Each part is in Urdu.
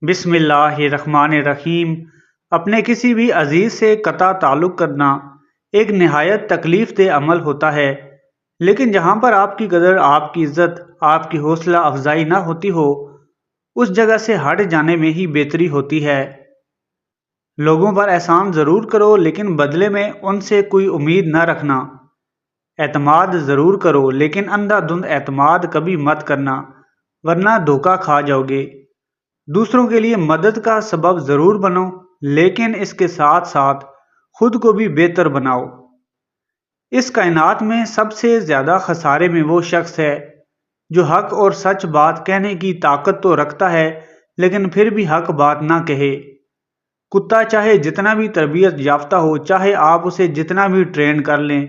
بسم اللہ الرحمن الرحیم۔ اپنے کسی بھی عزیز سے قطع تعلق کرنا ایک نہایت تکلیف دہ عمل ہوتا ہے، لیکن جہاں پر آپ کی قدر، آپ کی عزت، آپ کی حوصلہ افزائی نہ ہوتی ہو، اس جگہ سے ہٹ جانے میں ہی بہتری ہوتی ہے۔ لوگوں پر احسان ضرور کرو، لیکن بدلے میں ان سے کوئی امید نہ رکھنا۔ اعتماد ضرور کرو، لیکن اندھا دھند اعتماد کبھی مت کرنا، ورنہ دھوکہ کھا جاؤ گے۔ دوسروں کے لیے مدد کا سبب ضرور بنو، لیکن اس کے ساتھ ساتھ خود کو بھی بہتر بناؤ۔ اس کائنات میں سب سے زیادہ خسارے میں وہ شخص ہے جو حق اور سچ بات کہنے کی طاقت تو رکھتا ہے، لیکن پھر بھی حق بات نہ کہے۔ کتا چاہے جتنا بھی تربیت یافتہ ہو، چاہے آپ اسے جتنا بھی ٹرین کر لیں،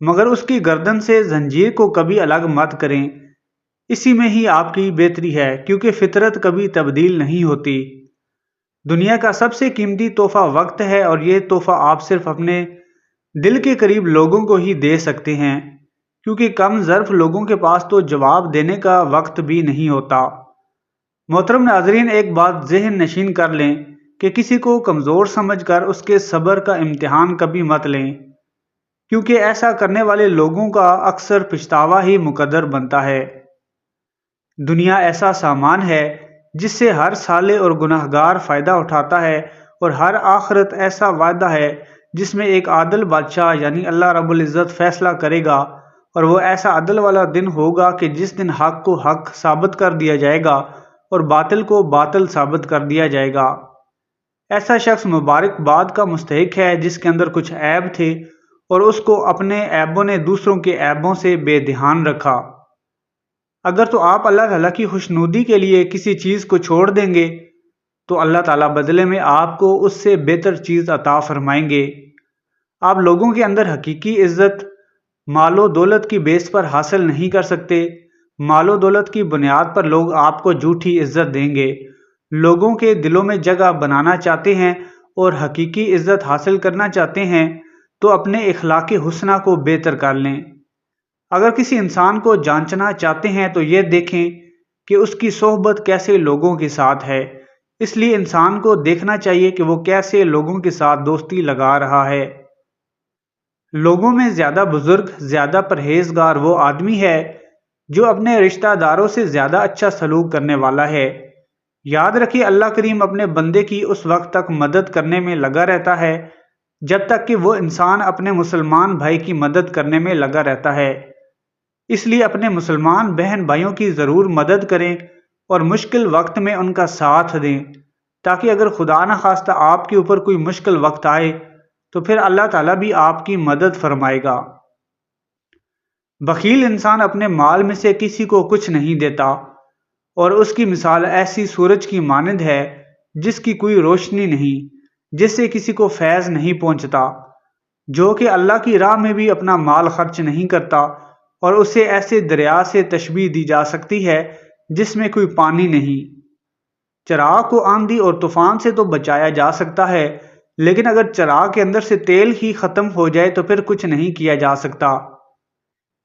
مگر اس کی گردن سے زنجیر کو کبھی الگ مت کریں۔ اسی میں ہی آپ کی بہتری ہے، کیونکہ فطرت کبھی تبدیل نہیں ہوتی۔ دنیا کا سب سے قیمتی تحفہ وقت ہے، اور یہ تحفہ آپ صرف اپنے دل کے قریب لوگوں کو ہی دے سکتے ہیں، کیونکہ کم ظرف لوگوں کے پاس تو جواب دینے کا وقت بھی نہیں ہوتا۔ محترم ناظرین، ایک بات ذہن نشین کر لیں کہ کسی کو کمزور سمجھ کر اس کے صبر کا امتحان کبھی مت لیں، کیونکہ ایسا کرنے والے لوگوں کا اکثر پچھتاوا ہی مقدر بنتا ہے۔ دنیا ایسا سامان ہے جس سے ہر سالے اور گناہگار فائدہ اٹھاتا ہے، اور ہر آخرت ایسا وعدہ ہے جس میں ایک عادل بادشاہ یعنی اللہ رب العزت فیصلہ کرے گا، اور وہ ایسا عدل والا دن ہوگا کہ جس دن حق کو حق ثابت کر دیا جائے گا اور باطل کو باطل ثابت کر دیا جائے گا۔ ایسا شخص مبارکباد کا مستحق ہے جس کے اندر کچھ عیب تھے، اور اس کو اپنے عیبوں نے دوسروں کے عیبوں سے بے دھیان رکھا۔ اگر تو آپ اللہ تعالیٰ کی خوشنودی کے لیے کسی چیز کو چھوڑ دیں گے، تو اللہ تعالیٰ بدلے میں آپ کو اس سے بہتر چیز عطا فرمائیں گے۔ آپ لوگوں کے اندر حقیقی عزت مال و دولت کی بیس پر حاصل نہیں کر سکتے۔ مال و دولت کی بنیاد پر لوگ آپ کو جھوٹی عزت دیں گے۔ لوگوں کے دلوں میں جگہ بنانا چاہتے ہیں اور حقیقی عزت حاصل کرنا چاہتے ہیں تو اپنے اخلاق حسنہ کو بہتر کر لیں۔ اگر کسی انسان کو جانچنا چاہتے ہیں تو یہ دیکھیں کہ اس کی صحبت کیسے لوگوں کے ساتھ ہے۔ اس لیے انسان کو دیکھنا چاہیے کہ وہ کیسے لوگوں کے ساتھ دوستی لگا رہا ہے۔ لوگوں میں زیادہ بزرگ، زیادہ پرہیزگار وہ آدمی ہے جو اپنے رشتہ داروں سے زیادہ اچھا سلوک کرنے والا ہے۔ یاد رکھیے، اللہ کریم اپنے بندے کی اس وقت تک مدد کرنے میں لگا رہتا ہے جب تک کہ وہ انسان اپنے مسلمان بھائی کی مدد کرنے میں لگا رہتا ہے۔ اس لیے اپنے مسلمان بہن بھائیوں کی ضرور مدد کریں اور مشکل وقت میں ان کا ساتھ دیں، تاکہ اگر خدا نخواستہ آپ کے اوپر کوئی مشکل وقت آئے تو پھر اللہ تعالیٰ بھی آپ کی مدد فرمائے گا۔ بخیل انسان اپنے مال میں سے کسی کو کچھ نہیں دیتا، اور اس کی مثال ایسی سورج کی مانند ہے جس کی کوئی روشنی نہیں، جس سے کسی کو فیض نہیں پہنچتا، جو کہ اللہ کی راہ میں بھی اپنا مال خرچ نہیں کرتا، اور اسے ایسے دریا سے تشبیہ دی جا سکتی ہے جس میں کوئی پانی نہیں۔ چراغ کو آندھی اور طوفان سے تو بچایا جا سکتا ہے، لیکن اگر چراغ کے اندر سے تیل ہی ختم ہو جائے تو پھر کچھ نہیں کیا جا سکتا۔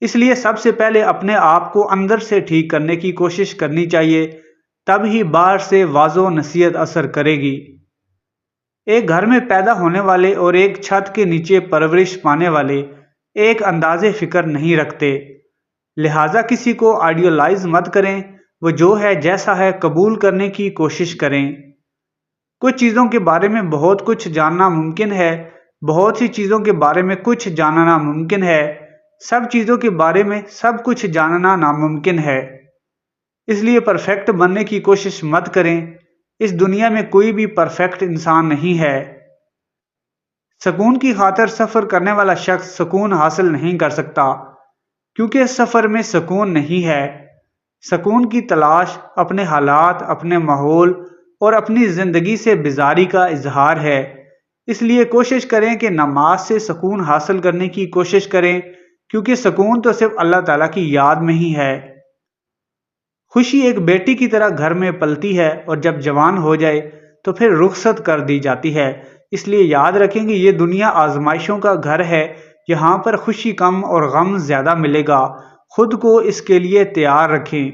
اس لیے سب سے پہلے اپنے آپ کو اندر سے ٹھیک کرنے کی کوشش کرنی چاہیے، تب ہی باہر سے واضح و نصیحت اثر کرے گی۔ ایک گھر میں پیدا ہونے والے اور ایک چھت کے نیچے پرورش پانے والے ایک انداز فکر نہیں رکھتے، لہٰذا کسی کو آئیڈیالائز مت کریں، وہ جو ہے جیسا ہے قبول کرنے کی کوشش کریں۔ کچھ چیزوں کے بارے میں بہت کچھ جاننا ممکن ہے، بہت سی چیزوں کے بارے میں کچھ جاننا ممکن ہے، سب چیزوں کے بارے میں سب کچھ جاننا ناممکن ہے۔ اس لیے پرفیکٹ بننے کی کوشش مت کریں، اس دنیا میں کوئی بھی پرفیکٹ انسان نہیں ہے۔ سکون کی خاطر سفر کرنے والا شخص سکون حاصل نہیں کر سکتا، کیونکہ سفر میں سکون نہیں ہے۔ سکون کی تلاش اپنے حالات، اپنے ماحول اور اپنی زندگی سے بیزاری کا اظہار ہے۔ اس لیے کوشش کریں کہ نماز سے سکون حاصل کرنے کی کوشش کریں، کیونکہ سکون تو صرف اللہ تعالیٰ کی یاد میں ہی ہے۔ خوشی ایک بیٹی کی طرح گھر میں پلتی ہے، اور جب جوان ہو جائے تو پھر رخصت کر دی جاتی ہے۔ اس لیے یاد رکھیں کہ یہ دنیا آزمائشوں کا گھر ہے، یہاں پر خوشی کم اور غم زیادہ ملے گا۔ خود کو اس کے لیے تیار رکھیں۔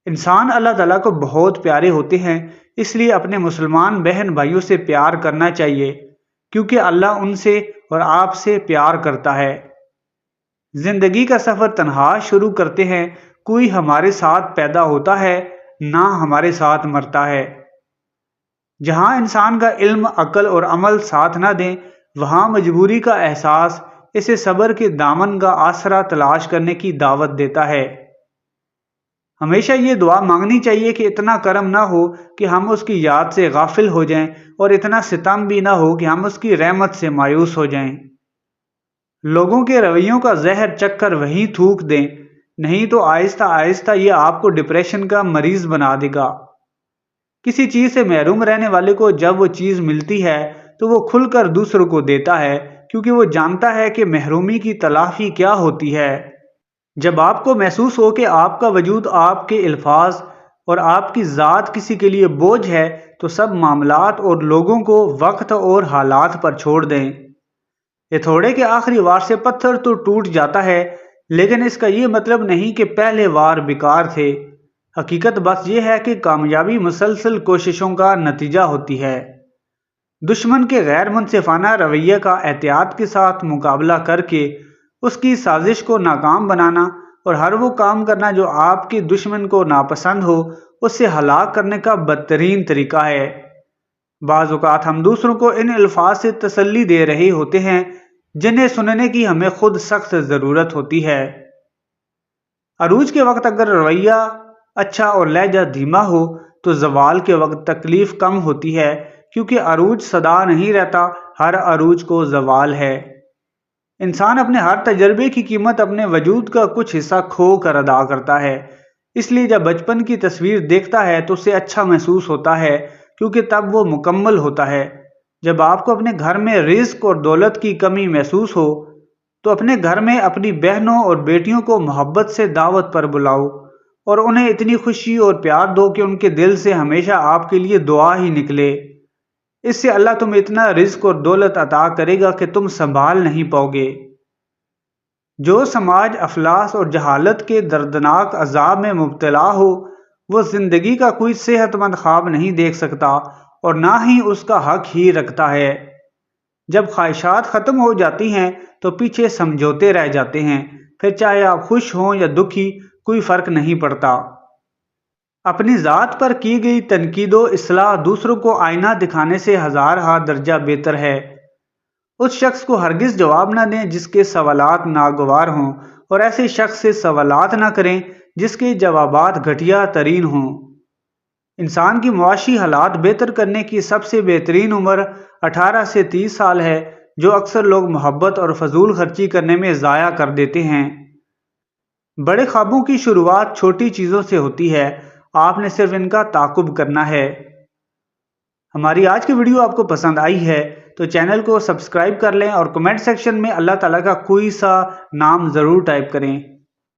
انسان اللہ تعالیٰ کو بہت پیارے ہوتے ہیں، اس لیے اپنے مسلمان بہن بھائیوں سے پیار کرنا چاہیے، کیونکہ اللہ ان سے اور آپ سے پیار کرتا ہے۔ زندگی کا سفر تنہا شروع کرتے ہیں، کوئی ہمارے ساتھ پیدا ہوتا ہے نہ ہمارے ساتھ مرتا ہے۔ جہاں انسان کا علم، عقل اور عمل ساتھ نہ دیں، وہاں مجبوری کا احساس اسے صبر کے دامن کا آسرا تلاش کرنے کی دعوت دیتا ہے۔ ہمیشہ یہ دعا مانگنی چاہیے کہ اتنا کرم نہ ہو کہ ہم اس کی یاد سے غافل ہو جائیں، اور اتنا ستم بھی نہ ہو کہ ہم اس کی رحمت سے مایوس ہو جائیں۔ لوگوں کے رویوں کا زہر چکھ کر وہیں تھوک دیں، نہیں تو آہستہ آہستہ یہ آپ کو ڈپریشن کا مریض بنا دے گا۔ کسی چیز سے محروم رہنے والے کو جب وہ چیز ملتی ہے تو وہ کھل کر دوسروں کو دیتا ہے، کیونکہ وہ جانتا ہے کہ محرومی کی تلافی کیا ہوتی ہے۔ جب آپ کو محسوس ہو کہ آپ کا وجود، آپ کے الفاظ اور آپ کی ذات کسی کے لیے بوجھ ہے، تو سب معاملات اور لوگوں کو وقت اور حالات پر چھوڑ دیں۔ یہ تھوڑے کے آخری وار سے پتھر تو ٹوٹ جاتا ہے، لیکن اس کا یہ مطلب نہیں کہ پہلے وار بیکار تھے۔ حقیقت بس یہ ہے کہ کامیابی مسلسل کوششوں کا نتیجہ ہوتی ہے۔ دشمن کے غیر منصفانہ رویے کا احتیاط کے ساتھ مقابلہ کر کے اس کی سازش کو ناکام بنانا، اور ہر وہ کام کرنا جو آپ کے دشمن کو ناپسند ہو، اس سے ہلاک کرنے کا بدترین طریقہ ہے۔ بعض اوقات ہم دوسروں کو ان الفاظ سے تسلی دے رہے ہوتے ہیں جنہیں سننے کی ہمیں خود سخت ضرورت ہوتی ہے۔ عروج کے وقت اگر رویہ اچھا اور لہجہ دھیما ہو تو زوال کے وقت تکلیف کم ہوتی ہے، کیونکہ عروج سدا نہیں رہتا، ہر عروج کو زوال ہے۔ انسان اپنے ہر تجربے کی قیمت اپنے وجود کا کچھ حصہ کھو کر ادا کرتا ہے، اس لیے جب بچپن کی تصویر دیکھتا ہے تو اسے اچھا محسوس ہوتا ہے، کیونکہ تب وہ مکمل ہوتا ہے۔ جب آپ کو اپنے گھر میں رزق اور دولت کی کمی محسوس ہو تو اپنے گھر میں اپنی بہنوں اور بیٹیوں کو محبت سے دعوت پر بلاؤ، اور انہیں اتنی خوشی اور پیار دو کہ ان کے دل سے ہمیشہ آپ کے لیے دعا ہی نکلے۔ اس سے اللہ تمہیں اتنا رزق اور دولت عطا کرے گا کہ تم سنبھال نہیں پاؤ گے۔ جو سماج افلاس اور جہالت کے دردناک عذاب میں مبتلا ہو، وہ زندگی کا کوئی صحت مند خواب نہیں دیکھ سکتا، اور نہ ہی اس کا حق ہی رکھتا ہے۔ جب خواہشات ختم ہو جاتی ہیں تو پیچھے سمجھوتے رہ جاتے ہیں، پھر چاہے آپ خوش ہوں یا دکھی، کوئی فرق نہیں پڑتا۔ اپنی ذات پر کی گئی تنقید و اصلاح دوسروں کو آئینہ دکھانے سے ہزارہ درجہ بہتر ہے۔ اس شخص کو ہرگز جواب نہ دیں جس کے سوالات ناگوار ہوں، اور ایسے شخص سے سوالات نہ کریں جس کے جوابات گھٹیا ترین ہوں۔ انسان کی معاشی حالات بہتر کرنے کی سب سے بہترین عمر 18 سے 30 سال ہے، جو اکثر لوگ محبت اور فضول خرچی کرنے میں ضائع کر دیتے ہیں۔ بڑے خوابوں کی شروعات چھوٹی چیزوں سے ہوتی ہے، آپ نے صرف ان کا تعاقب کرنا ہے۔ ہماری آج کی ویڈیو آپ کو پسند آئی ہے تو چینل کو سبسکرائب کر لیں، اور کمنٹ سیکشن میں اللہ تعالیٰ کا کوئی سا نام ضرور ٹائپ کریں۔